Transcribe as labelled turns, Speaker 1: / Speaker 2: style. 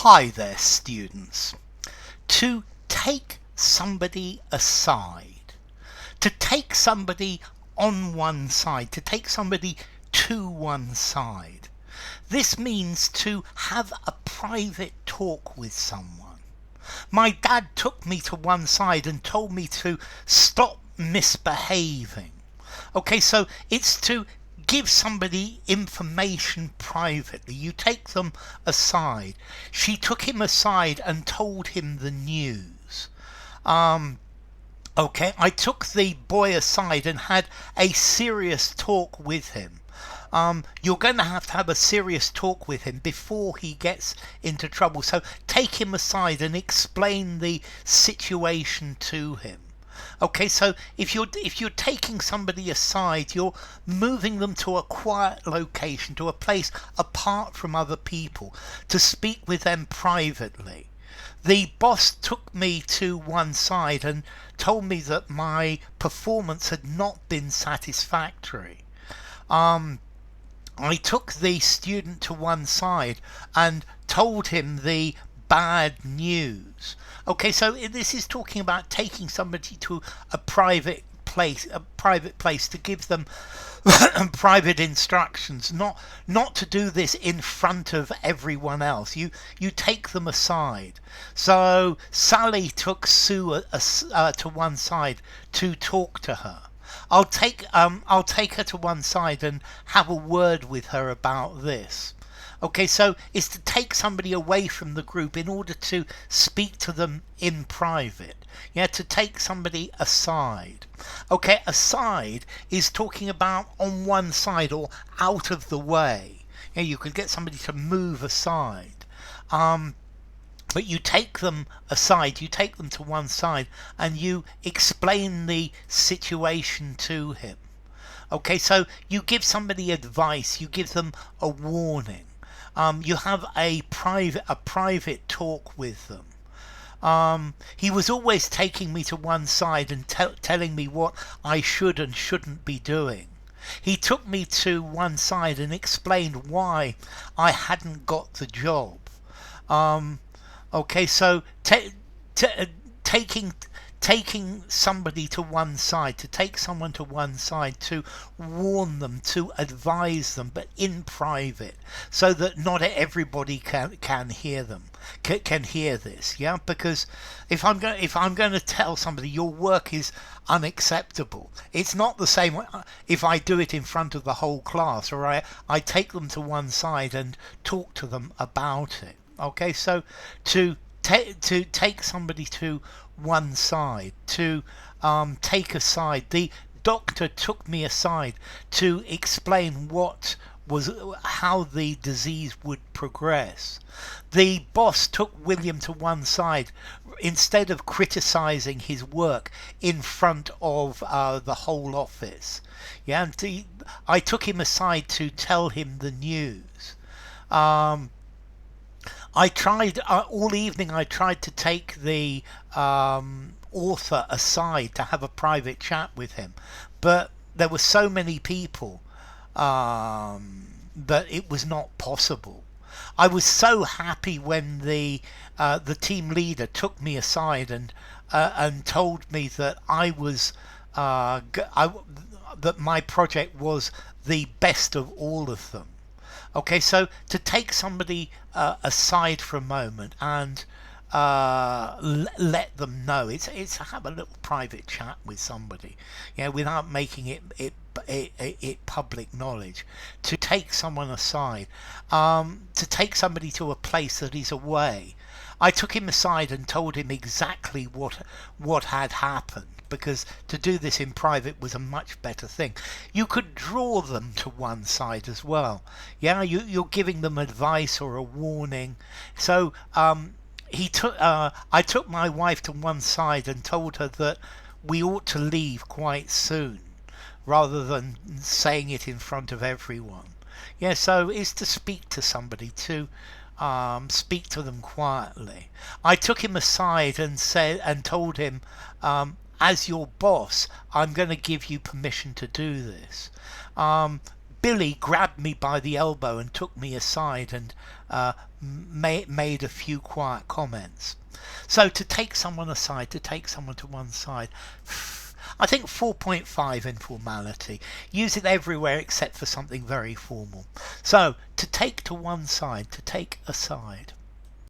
Speaker 1: Hi there, students. To take somebody aside, to take somebody on one side, to take somebody to one side. This means to have a private talk with someone. My dad took me to one side and told me to stop misbehaving. Okay, so it's to give somebody information privately. You take them aside. She took him aside and told him the news. Okay, I took the boy aside and had a serious talk with him. You're going to have a serious talk with him before he gets into trouble. So take him aside and explain the situation to him. Okay, so if you're taking somebody aside, you're moving them to a quiet location, to a place apart from other people, to speak with them privately. The boss took me to one side and told me that my performance had not been satisfactory. I took the student to one side and told him the bad news. Okay, so this is talking about taking somebody to a private place to give them private instructions, not to do this in front of everyone else. You take them aside. So Sally took Sue to one side to talk to her. I'll take her to one side and have a word with her about this. Okay, so it's to take somebody away from the group in order to speak to them in private. Yeah, to take somebody aside. Okay, aside is talking about on one side or out of the way. Yeah, you could get somebody to move aside. But you take them aside, you take them to one side and you explain the situation to him. Okay, so you give somebody advice, you give them a warning. You have a private talk with them. He was always taking me to one side and telling me what I should and shouldn't be doing. He took me to one side and explained why I hadn't got the job. Okay, so taking somebody to one side, to take someone to one side, to warn them, to advise them, but in private, so that not everybody can hear them, can hear this. Yeah, because if I'm going to tell somebody your work is unacceptable, it's not the same if I do it in front of the whole class, or I take them to one side and talk to them about it. Okay, so to take somebody to one side, to take aside. The doctor took me aside to explain how the disease would progress. The boss took William to one side instead of criticizing his work in front of the whole office. Yeah, and I took him aside to tell him the news. I tried all evening. I tried to take the author aside to have a private chat with him, but there were so many people that it was not possible. I was so happy when the team leader took me aside and told me that that my project was the best of all of them. Okay, so to take somebody aside for a moment and let them know, it's have a little private chat with somebody, yeah, without making it public knowledge. To take someone aside, to take somebody to a place that is away. I took him aside and told him exactly what had happened, because to do this in private was a much better thing. You could draw them to one side as well. Yeah, you're giving them advice or a warning. So I took my wife to one side and told her that we ought to leave quite soon, rather than saying it in front of everyone. Yeah, so it's to speak to somebody, to speak to them quietly. I took him aside and told him, as your boss, I'm going to give you permission to do this. Billy grabbed me by the elbow and took me aside and made a few quiet comments. So to take someone aside, to take someone to one side, I think 4.5 in formality. Use it everywhere except for something very formal. So to take to one side, to take aside.